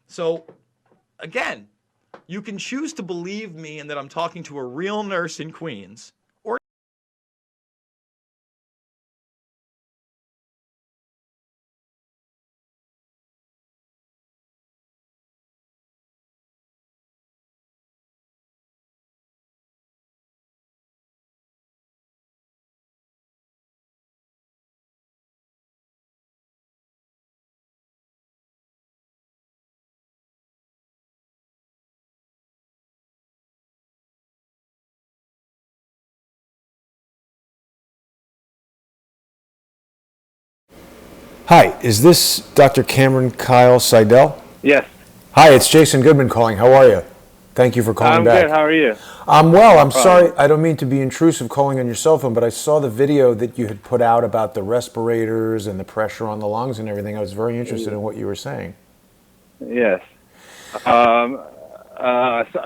So, again, you can choose to believe me and that I'm talking to a real nurse in Queens, or Hi, is this Dr. Cameron Kyle-Sidell? Yes. Hi, it's Jason Goodman calling. How are you? Thank you for calling I'm back. good. How are you? I'm well. No I'm problem. sorry. I don't mean to be intrusive calling on your cell phone, but I saw the video that you had put out about the respirators and the pressure on the lungs and everything. I was very interested in what you were saying. Yes.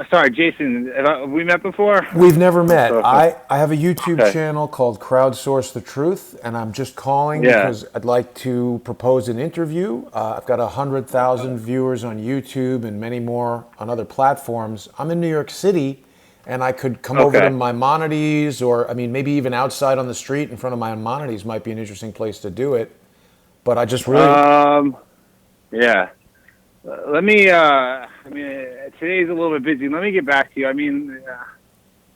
Sorry, Jason. Have we met before? We've never I'm met. so I have a YouTube okay. channel called Crowdsource the Truth, and I'm just calling Yeah. because I'd like to propose an interview. I've got 100,000 viewers on YouTube and many more on other platforms. I'm in New York City, and I could come over to Okay. Maimonides, or I mean, maybe even outside on the street in front of Maimonides might be an interesting place to do it. But I just really, Yeah. Let me. I mean, today's a little bit busy. Let me get back to you. I mean,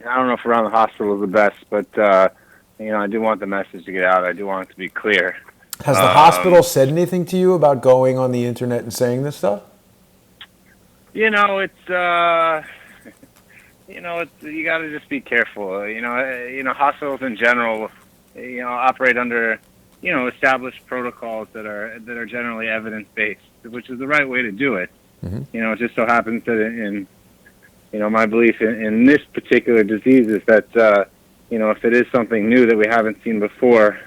I don't know if around the hospital is the best, but I do want the message to get out. I do want it to be clear. has the hospital said anything to you about going on the internet and saying this stuff? It's. You got to just be careful. Hospitals in general, operate under, established protocols that are generally evidence based, which is the right way to do it. Mm-hmm. It just so happens that my belief in this particular disease is that, if it is something new that we haven't seen before,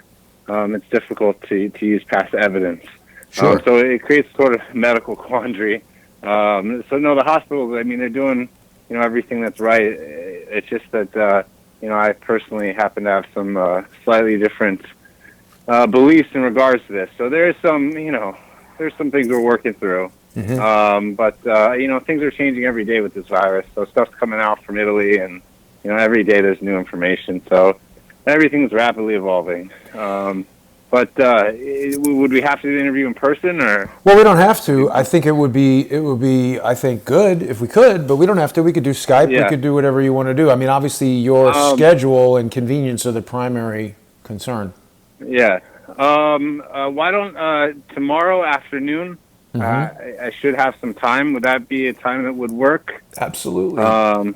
it's difficult to use past evidence. Sure. So it creates sort of medical quandary. So no, the hospitals, I mean, they're doing, everything that's right. It's just that, I personally happen to have some slightly different beliefs in regards to this. So there's some things we're working through. Mm-hmm. But things are changing every day with this virus. So stuff's coming out from Italy, and every day there's new information. So everything's rapidly evolving. But would we have to do the interview in person, or? Well, we don't have to. I think it would be, I think, good if we could, but we don't have to. We could do Skype. Yeah. We could do whatever you want to do. I mean, obviously, your schedule and convenience are the primary concern. Yeah. Why don't tomorrow afternoon? Mm-hmm. I should have some time. Would that be a time that would work? Absolutely. I'll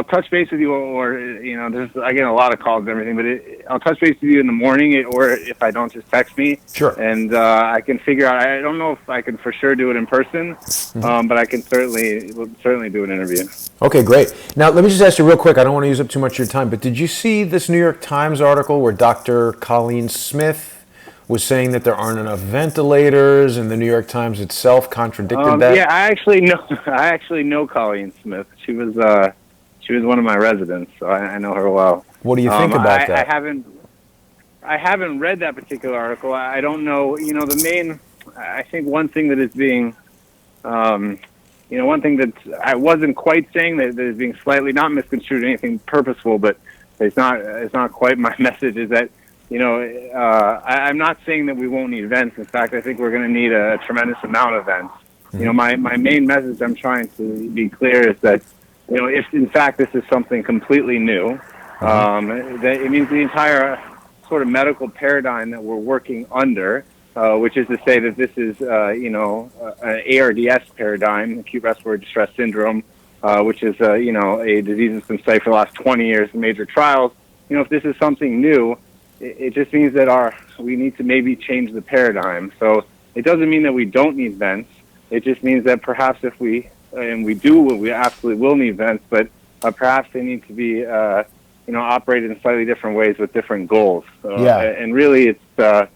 touch base with you, or I get a lot of calls and everything, but I'll touch base with you in the morning, or if I don't, just text me. Sure. And I can figure out. I don't know if I can for sure do it in person, but I can certainly do an interview. Okay, great. Now, let me just ask you real quick. I don't want to use up too much of your time, but did you see this New York Times article where Dr. Colleen Smith was saying that there aren't enough ventilators, and the New York Times itself contradicted that? Yeah, I actually know Colleen Smith. She was one of my residents, so I know her well. What do you think about that? I haven't read that particular article. I don't know. I think one thing that is being, one thing that I wasn't quite saying that is being slightly not misconstrued or anything purposeful, but it's not quite my message, is that, I'm not saying that we won't need vents. In fact, I think we're going to need a tremendous amount of vents. Mm-hmm. My main message I'm trying to be clear is that, if in fact this is something completely new, that it means the entire sort of medical paradigm that we're working under, which is to say that this is, an ARDS paradigm, acute respiratory distress syndrome, which is, a disease that's been studied for the last 20 years in major trials. If this is something new, it just means that we need to maybe change the paradigm. So it doesn't mean that we don't need vents. It just means that perhaps if we absolutely will need vents, but perhaps they need to be, operated in slightly different ways with different goals. And really, it's,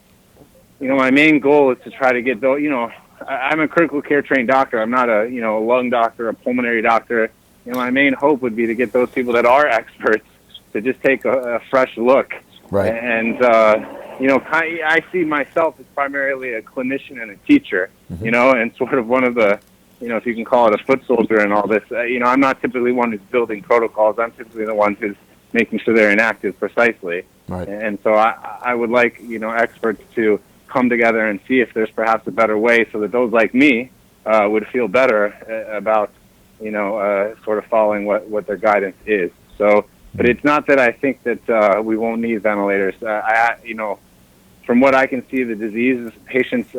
my main goal is to try to get I'm a critical care trained doctor. I'm not a lung doctor, a pulmonary doctor. My main hope would be to get those people that are experts to just take a fresh look. Right. And, I see myself as primarily a clinician and a teacher, and sort of one of the, if you can call it a foot soldier and all this. I'm not typically one who's building protocols. I'm typically the one who's making sure they're enacted precisely. Right. And so I would like, experts to come together and see if there's perhaps a better way so that those like me would feel better about, sort of following what their guidance is. So, but it's not that I think that we won't need ventilators. From what I can see, the disease patients,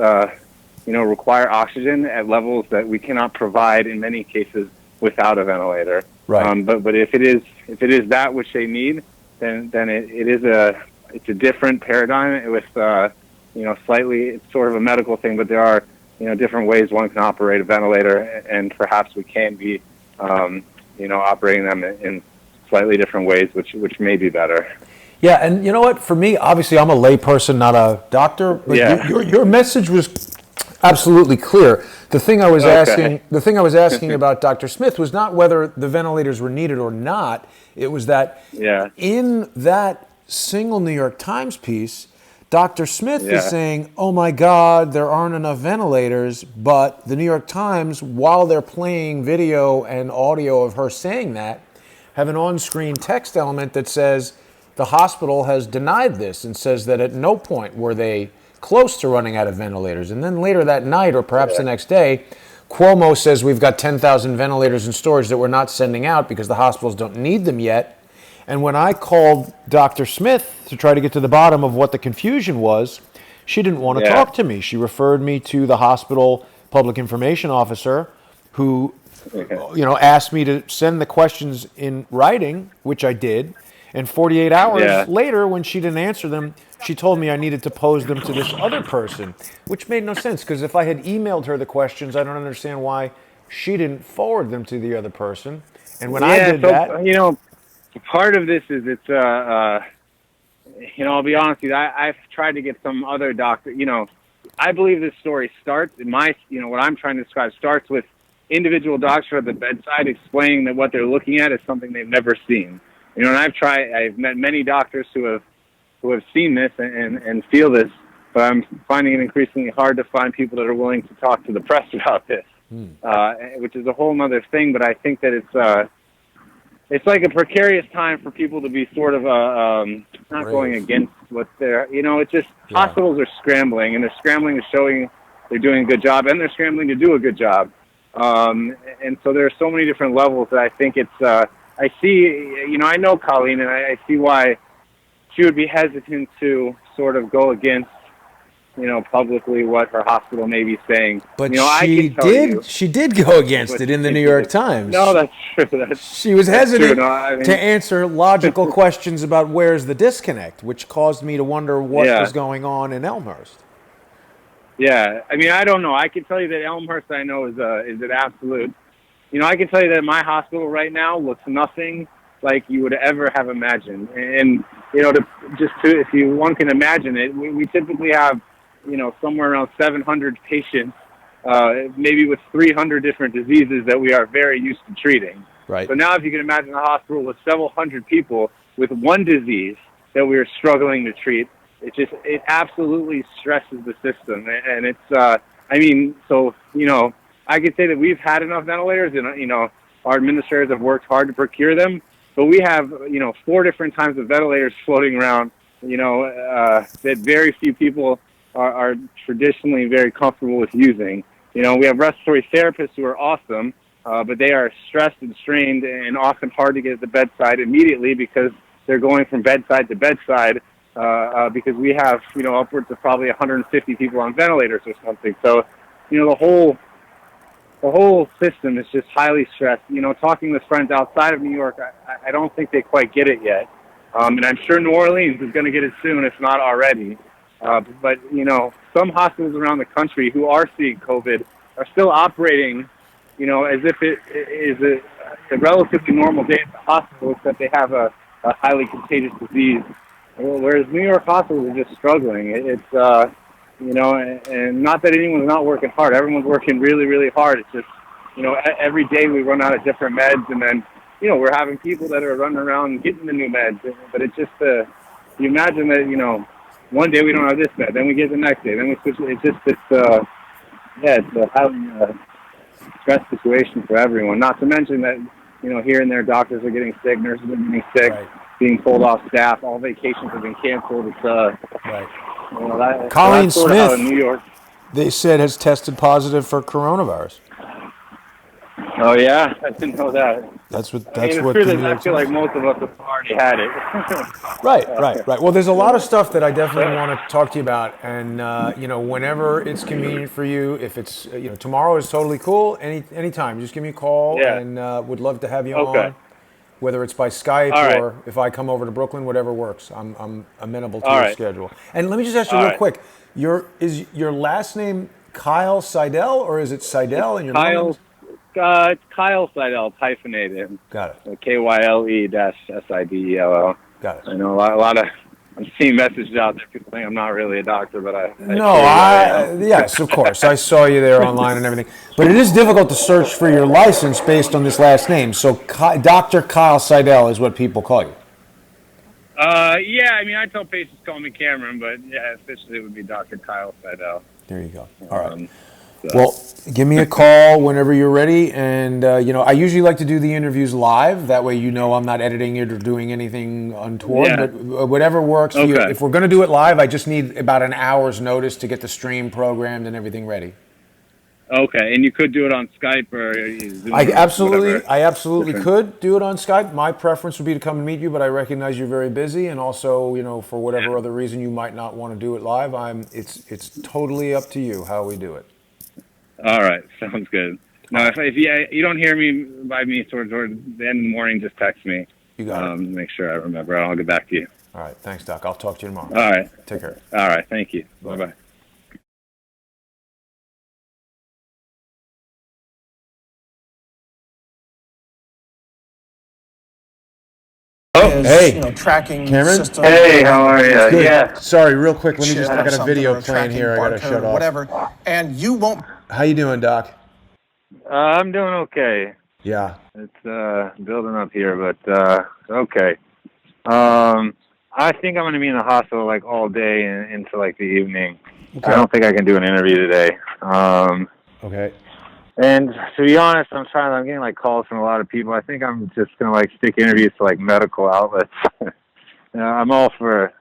require oxygen at levels that we cannot provide in many cases without a ventilator. Right. But if it is that which they need, then it's a different paradigm with slightly, it's sort of a medical thing, but there are different ways one can operate a ventilator, and perhaps we can be operating them in slightly different ways, which may be better. Yeah, and you know what? For me, obviously, I'm a layperson, not a doctor. But Yeah. your message was absolutely clear. The thing I was asking about Dr. Smith was not whether the ventilators were needed or not. It was that in that single New York Times piece, Dr. Smith is saying, "Oh my God, there aren't enough ventilators." But the New York Times, while they're playing video and audio of her saying that, have an on-screen text element that says the hospital has denied this and says that at no point were they close to running out of ventilators. And then later that night, or perhaps the next day, Cuomo says we've got 10,000 ventilators in storage that we're not sending out because the hospitals don't need them yet. And when I called Dr. Smith to try to get to the bottom of what the confusion was, she didn't want to talk to me. She referred me to the hospital public information officer who, asked me to send the questions in writing, which I did. And 48 hours later, when she didn't answer them, she told me I needed to pose them to this other person, which made no sense, because if I had emailed her the questions, I don't understand why she didn't forward them to the other person. And when I did that... part of this is it's, I'll be honest with you, I've tried to get some other doctor, I believe this story starts, what I'm trying to describe starts with individual doctors at the bedside explaining that what they're looking at is something they've never seen. And I've met many doctors who have seen this and feel this, but I'm finding it increasingly hard to find people that are willing to talk to the press about this, which is a whole other thing. But I think that it's like a precarious time for people to be sort of not going against what they're, it's just hospitals are scrambling, and they're scrambling to showing they're doing a good job, and they're scrambling to do a good job. And so there are so many different levels that I think it's, I see, I know Colleen, and I see why she would be hesitant to sort of go against, publicly what her hospital may be saying. But she did go against it in the New York Times. No, that's true. She was hesitant to answer logical questions about where's the disconnect, which caused me to wonder what was going on in Elmhurst. Yeah, I don't know. I can tell you that Elmhurst, I know, is an absolute. I can tell you that my hospital right now looks nothing like you would ever have imagined. And if one can imagine it, we typically have, somewhere around 700 patients, maybe with 300 different diseases that we are very used to treating. Right. So now if you can imagine a hospital with several hundred people with one disease that we are struggling to treat, it absolutely stresses the system. And it's, I could say that we've had enough ventilators, and, our administrators have worked hard to procure them, but we have, 4 different types of ventilators floating around, that very few people are traditionally very comfortable with using. We have respiratory therapists who are awesome, but they are stressed and strained and often hard to get at the bedside immediately because they're going from bedside to bedside, because we have, upwards of probably 150 people on ventilators or something. So, the whole system is just highly stressed. Talking with friends outside of New York, I don't think they quite get it yet. And I'm sure New Orleans is going to get it soon, if not already. But, some hospitals around the country who are seeing COVID are still operating, as if it is a relatively normal day at the hospital, except they have a highly contagious disease. Whereas New York hospitals are just struggling. It's and not that anyone's not working hard. Everyone's working really, really hard. It's just, every day we run out of different meds, and then, we're having people that are running around getting the new meds. But it's just, you imagine that, one day we don't have this bed, then we get the next day, then we switch. It's just this, it's a highly stress situation for everyone. Not to mention that, here and there doctors are getting sick, nurses are getting sick, Right. being pulled off staff, all vacations have been canceled. It's Right. Colleen Smith, out of New York. they said, has tested positive for coronavirus. Oh yeah, I didn't know that. That's what. I That's mean, it's what. true the that New I York feel like Times- most of us have already had it. Right. Well, there's a lot of stuff that I definitely want to talk to you about, and whenever it's convenient for you, if it's tomorrow is totally cool. Anytime, just give me a call, Yeah. and would love to have you Okay. on, whether it's by Skype All right. or if I come over to Brooklyn, whatever works. I'm amenable to All your right. schedule. And let me just ask you All real right. quick: is your last name Kyle-Sidell, or is it Sidell? And your middle name? It's Kyle-Sidell. It's hyphenated. Got it. Kyle-Sidell. Got it. I know a lot of. I'm seeing messages out there. People think I'm not really a doctor, but Yes, of course. I saw you there online and everything. But it is difficult to search for your license based on this last name. So Dr. Kyle-Sidell is what people call you. Yeah. I mean, I tell patients call me Cameron, but yeah, officially it would be Dr. Kyle-Sidell. There you go. All right. So. Well, give me a call whenever you're ready. And, I usually like to do the interviews live. That way, I'm not editing it or doing anything untoward. Yeah. But whatever works for you. Okay. If we're going to do it live, I just need about an hour's notice to get the stream programmed and everything ready. Okay, and you could do it on Skype or Zoom. I or absolutely Different. could do it on Skype. My preference would be to come and meet you, but I recognize you're very busy, and also, for whatever other reason you might not want to do it live. It's totally up to you how we do it. All right, sounds good. Now, if you don't hear me towards the end of the morning, just text me. You got it. Make sure I remember. I'll get back to you. All right, thanks, Doc. I'll talk to you tomorrow. All right. Take care. All right, thank you. Bye-bye. Hey, tracking Cameron? system. Hey, how are you? Good. Yeah. Sorry, real quick. Let me Should I have got a something video or a playing tracking here. I got to barcode shut or off. whatever, and you won't. How you doing, Doc? I'm doing okay. Yeah. It's building up here, but okay. I think I'm going to be in the hospital like all day and into like the evening. Okay. I don't think I can do an interview today. Okay. And to be honest, I'm getting like calls from a lot of people. I think I'm just gonna like stick interviews to like medical outlets. I'm all for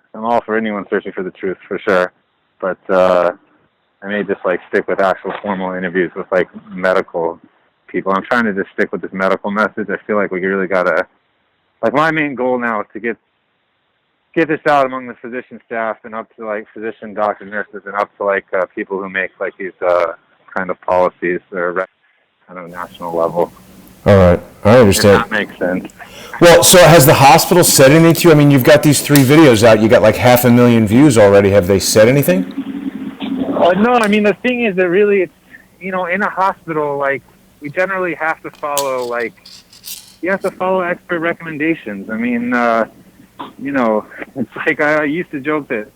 anyone searching for the truth for sure. But I may just like stick with actual formal interviews with like medical people. I'm trying to just stick with this medical message. I feel like we really gotta, like, my main goal now is to get this out among the physician staff and up to like physician, doctors, nurses, and up to like people who make like these kind of policies that are kind of national level. All right. I If understand. that makes sense. Well, so has the hospital said anything to you? I mean, you've got these 3 videos out. You got like 500,000 views already. Have they said anything? No, I mean, the thing is that really it's, in a hospital, like, we generally have to follow, expert recommendations. I mean, it's like I used to joke that,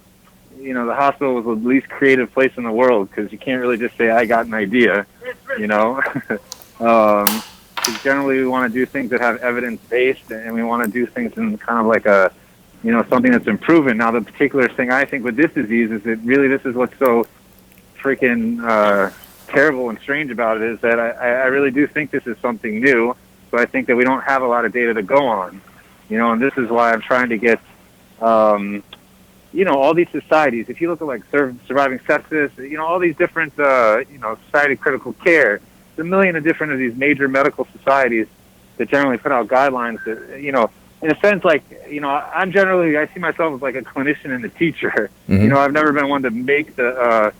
the hospital was the least creative place in the world because you can't really just say, I got an idea, Because generally we want to do things that have evidence-based, and we want to do things in kind of like a, something that's been proven. Now, the particular thing I think with this disease is that really this is what's so freaking terrible and strange about it is that I really do think this is something new. So I think that we don't have a lot of data to go on, and this is why I'm trying to get, all these societies. If you look at like surviving sepsis, all these different, Society of Critical Care, there's a million of different of these major medical societies that generally put out guidelines that, in a sense, like, I see myself as like a clinician and a teacher. Mm-hmm. I've never been one to make the,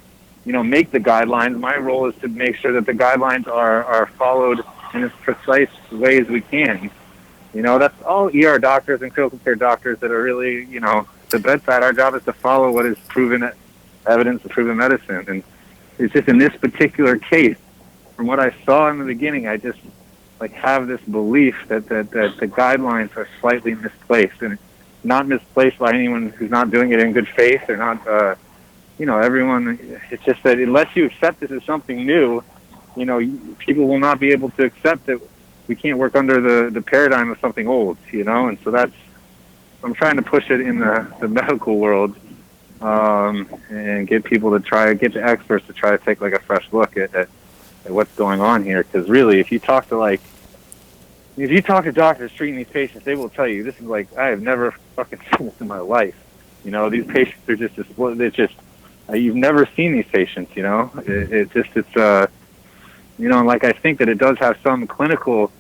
make the guidelines. My role is to make sure that the guidelines are followed in as precise way as we can. That's all ER doctors and critical care doctors that are really, the bedside. Our job is to follow what is proven evidence and proven medicine. And it's just in this particular case, from what I saw in the beginning, I just have this belief that the guidelines are slightly misplaced, and not misplaced by anyone who's not doing it in good faith or not, everyone. It's just that unless you accept this as something new, people will not be able to accept that we can't work under the paradigm of something old, and so I'm trying to push it in the medical world, and get people to get the experts to try to take like a fresh look at what's going on here. Because really, if you talk to doctors treating these patients, they will tell you this is like, I have never fucking seen this in my life. You know, these patients are just you've never seen these patients. You know, you know, like I think that it does have some clinical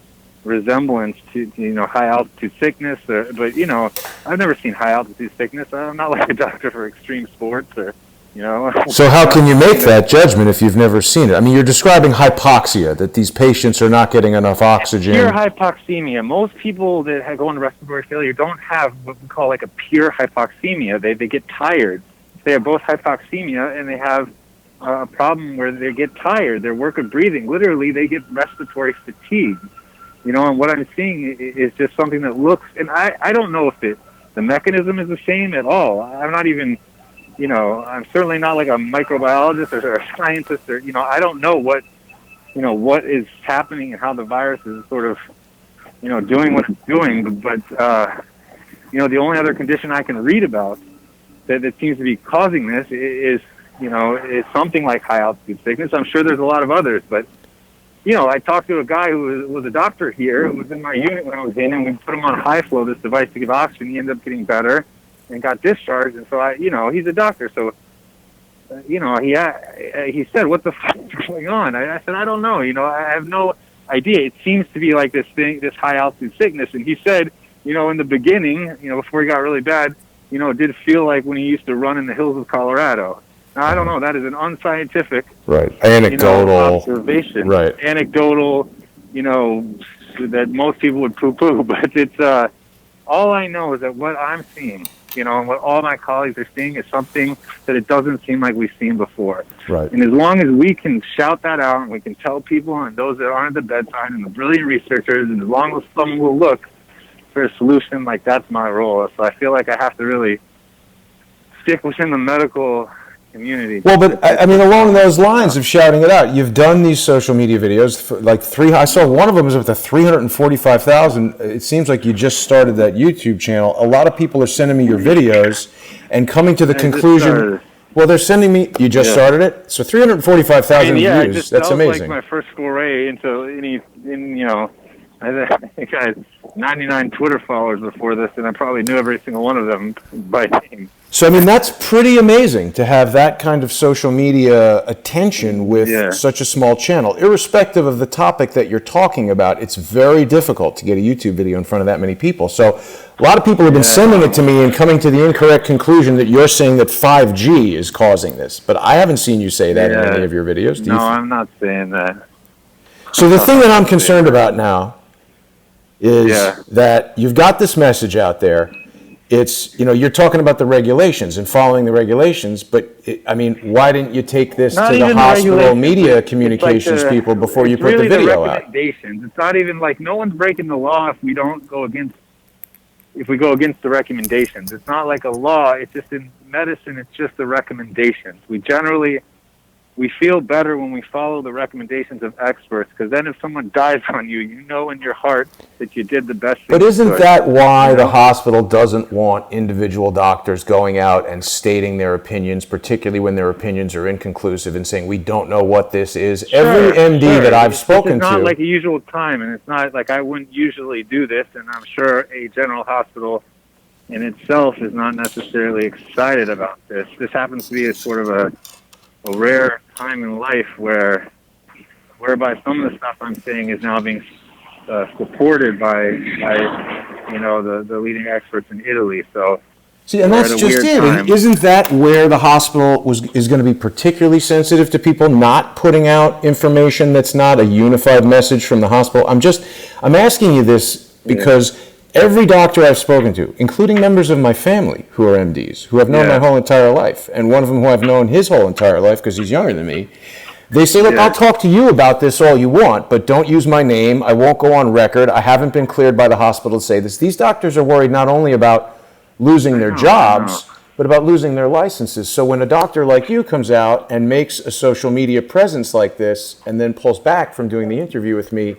resemblance to, you know, high altitude sickness, but you know, I've never seen high altitude sickness. I'm not like a doctor for extreme sports, or you know. So how can you make that judgment if you've never seen it? I mean, you're describing hypoxia, that these patients are not getting enough oxygen. Pure hypoxemia. Most people that go into respiratory failure don't have what we call like a pure hypoxemia. They get tired. They have both hypoxemia and they have a problem where they get tired. Their work of breathing, literally, they get respiratory fatigue. You know, and what I'm seeing is just something that looks, and I don't know if the mechanism is the same at all. I'm not even, you know, I'm certainly not like a microbiologist or a scientist, or, you know, I don't know what is happening and how the virus is sort of, you know, doing what it's doing. But you know, the only other condition I can read about that seems to be causing this is, you know, is something like high altitude sickness. I'm sure there's a lot of others, but you know, I talked to a guy who was a doctor here, who was in my unit when I was in, and we put him on high flow, this device to give oxygen. He ended up getting better and got discharged. And so you know, he's a doctor. So, you know, he said, what the fuck is going on? I said, I don't know. You know, I have no idea. It seems to be like this high altitude sickness. And he said, you know, in the beginning, you know, before he got really bad, you know, it did feel like when he used to run in the hills of Colorado. Now, I don't know. That is an unscientific, Anecdotal, you know, observation. Right. Anecdotal, you know, that most people would poo-poo. But it's all I know is that what I'm seeing, you know, and what all my colleagues are seeing is something that it doesn't seem like we've seen before. Right. And as long as we can shout that out and we can tell people and those that aren't at the bedside and the brilliant researchers, and as long as someone will look for a solution, like that's my role. So I feel like I have to really stick within the medical community. Well, but I mean, along those lines of shouting it out, you've done these social media videos, I saw one of them was with the 345,000. It seems like you just started that YouTube channel. A lot of people are sending me your videos and coming to the conclusion. Well, they're sending me, you just started it? So 345,000 views, that's amazing. That was like my first foray into you know, I think I had 99 Twitter followers before this, and I probably knew every single one of them by name. So, I mean, that's pretty amazing to have that kind of social media attention with such a small channel. Irrespective of the topic that you're talking about, it's very difficult to get a YouTube video in front of that many people. So, a lot of people have been sending it to me and coming to the incorrect conclusion that you're saying that 5G is causing this. But I haven't seen you say that in any of your videos. No, I'm not saying that. So, the thing that I'm concerned about now is that you've got this message out there. It's, you know, you're talking about the regulations and following the regulations, but I mean, why didn't you take this to the hospital media communications people before you put the video out? It's not even like no one's breaking the law if we go against the recommendations. It's not like a law. It's just in medicine. It's just the recommendations. We feel better when we follow the recommendations of experts, because then if someone dies on you, you know in your heart that you did the best thing. But isn't that why the hospital doesn't want individual doctors going out and stating their opinions, particularly when their opinions are inconclusive, and saying, we don't know what this is? Every MD that I've spoken to... It's not like a usual time, and it's not like I wouldn't usually do this, and I'm sure a general hospital in itself is not necessarily excited about this. This happens to be a sort of a rare time in life whereby some of the stuff I'm saying is now being supported by you know, the leading experts in Italy. So see, and that's just it. And isn't that where the hospital is going to be particularly sensitive to people not putting out information that's not a unified message from the hospital? I'm asking you this because every doctor I've spoken to, including members of my family who are MDs, who I've known my whole entire life, and one of them who I've known his whole entire life because he's younger than me, they say, look, I'll talk to you about this all you want, but don't use my name. I won't go on record. I haven't been cleared by the hospital to say this. These doctors are worried not only about losing their jobs, but about losing their licenses. So when a doctor like you comes out and makes a social media presence like this and then pulls back from doing the interview with me,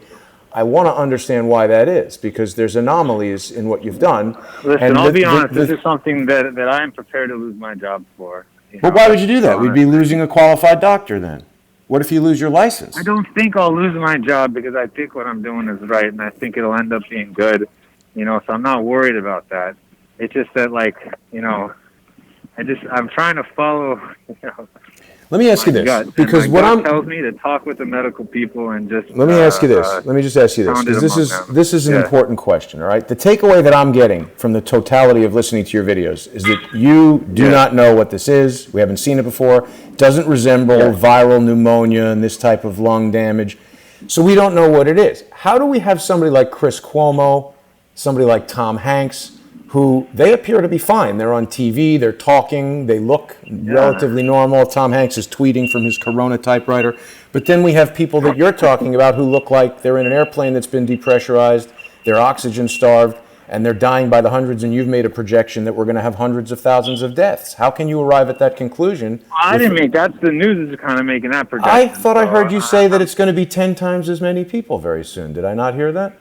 I want to understand why that is, because there's anomalies in what you've done. Listen, I'll be honest, this is something that I am prepared to lose my job for. But why would you do that? We'd be losing a qualified doctor then. What if you lose your license? I don't think I'll lose my job because I think what I'm doing is right, and I think it'll end up being good. So I'm not worried about that. It's just that, I'm trying to follow, Let me ask you this, because and what gut tells me to talk with the medical people and just. Let me ask you this. Let me just ask you this, because this is an important question. All right. The takeaway that I'm getting from the totality of listening to your videos is that you do not know what this is. We haven't seen it before. It doesn't resemble viral pneumonia and this type of lung damage, so we don't know what it is. How do we have somebody like Chris Cuomo, somebody like Tom Hanks, who they appear to be fine? They're on TV, they're talking, they look relatively normal. Tom Hanks is tweeting from his Corona typewriter. But then we have people that you're talking about who look like they're in an airplane that's been depressurized, they're oxygen starved, and they're dying by the hundreds, and you've made a projection that we're going to have hundreds of thousands of deaths. How can you arrive at that conclusion? I didn't make that. The news is kind of making that projection. I thought I heard you say that it's going to be 10 times as many people very soon. Did I not hear that?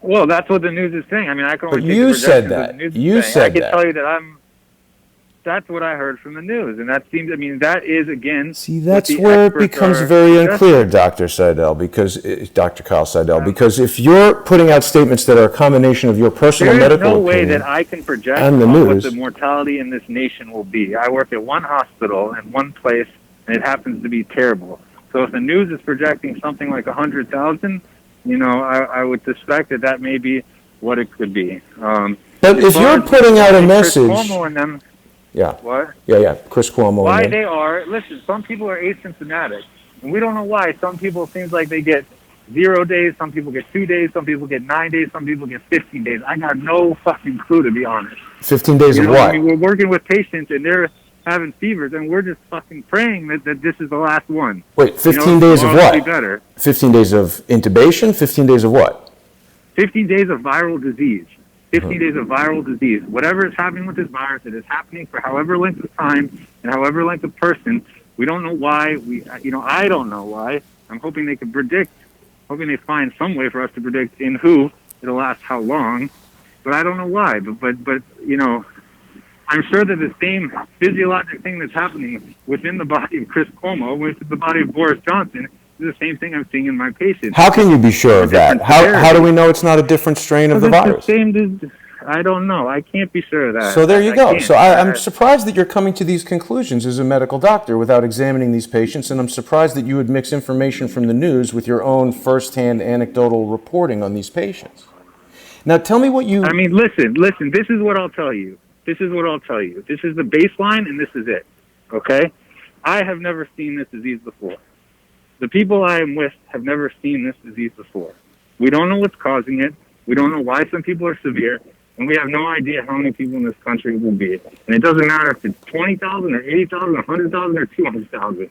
Well, that's what the news is saying. I mean, I can only take you the said projections that. the news You is saying. said I can that. tell you that that's what I heard from the news, and that seems. I mean, that is again. See, that's where it becomes very unclear, Dr. Sidell, because Dr. Kyle-Sidell, because if you're putting out statements that are a combination of your personal medical opinion, there's no way that I can project and the on news, what the mortality in this nation will be. I work at one hospital in one place, and it happens to be terrible. So if the news is projecting something like 100,000, I would suspect that may be what it could be. but if you're putting out a message, Chris Cuomo and them, what? Chris Cuomo. Why they are? Listen, some people are asymptomatic, and we don't know why. Some people it seems like they get 0 days. Some people get 2 days. Some people get 9 days. Some people get 15 days. I got no fucking clue, to be honest. 15 days of what? I mean, we're working with patients, and they're having fevers, and we're just fucking praying that this is the last one. Wait, 15 days of what? Be better. 15 days of intubation? 15 days of what? 15 days of viral disease. 15 days of viral disease. Whatever is happening with this virus, it is happening for however length of time and however length of person. We don't know why. I don't know why. I'm hoping they can predict, hoping they find some way for us to predict in who it'll last how long. But I don't know why. But I'm sure that the same physiologic thing that's happening within the body of Chris Cuomo, within the body of Boris Johnson, is the same thing I'm seeing in my patients. How can you be sure of that? How do we know it's not a different strain of the virus? I don't know. I can't be sure of that. So there you go. So I'm surprised that you're coming to these conclusions as a medical doctor without examining these patients, and I'm surprised that you would mix information from the news with your own firsthand anecdotal reporting on these patients. Now tell me what you... I mean, listen, this is what I'll tell you. This is the baseline, and this is it, okay? I have never seen this disease before. The people I am with have never seen this disease before. We don't know what's causing it. We don't know why some people are severe, and we have no idea how many people in this country will be. And it doesn't matter if it's 20,000 or 80,000 or 100,000 or 200,000.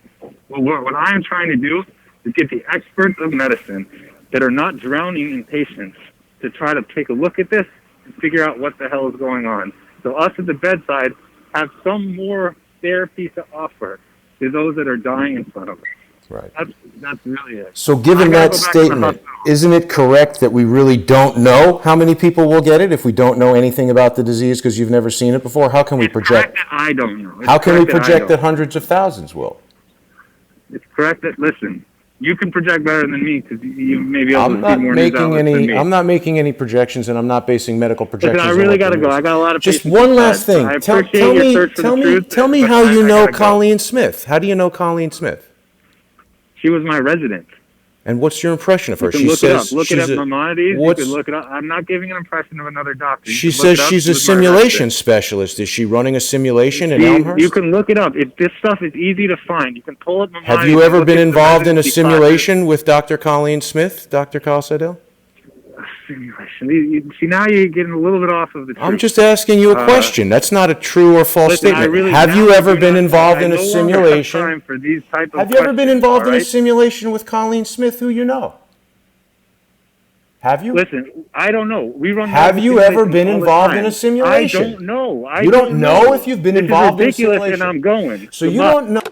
Well, what I am trying to do is get the experts of medicine that are not drowning in patients to try to take a look at this and figure out what the hell is going on. So us at the bedside have some more therapy to offer to those that are dying in front of us. Right. That's really it. So given that statement, isn't it correct that we really don't know how many people will get it if we don't know anything about the disease because you've never seen it before? How can we project? Correct that I don't know. How can we project that hundreds of thousands will? It's correct that, listen, you can project better than me because you may be able to see more news outlets than me. I'm not making any projections, and I'm not basing medical projections. Listen, I really got to go. I got a lot of just one last thing. I appreciate your search for the truth. Tell me how you know Colleen Smith. How do you know Colleen Smith? She was my resident. And what's your impression of her? You can look it up Maimonides. You can look it up. I'm not giving an impression of another doctor. She says she's a simulation specialist. Is she running a simulation in Elmhurst? You can look it up. This stuff is easy to find. You can pull up Maimonides. Have you ever been involved in a simulation with Dr. Colleen Smith, Dr. Kyle-Sidell? Simulation. See, now you're getting a little bit off of the truth. I'm just asking you a question. That's not a true or false statement. Have you ever been involved in a simulation? Have you ever been involved in a simulation with Colleen Smith, who you know? Have you? Listen, I don't know. Have you ever been involved in a simulation? I don't know. You don't know if you've been involved in a simulation. And I'm going. So you don't know.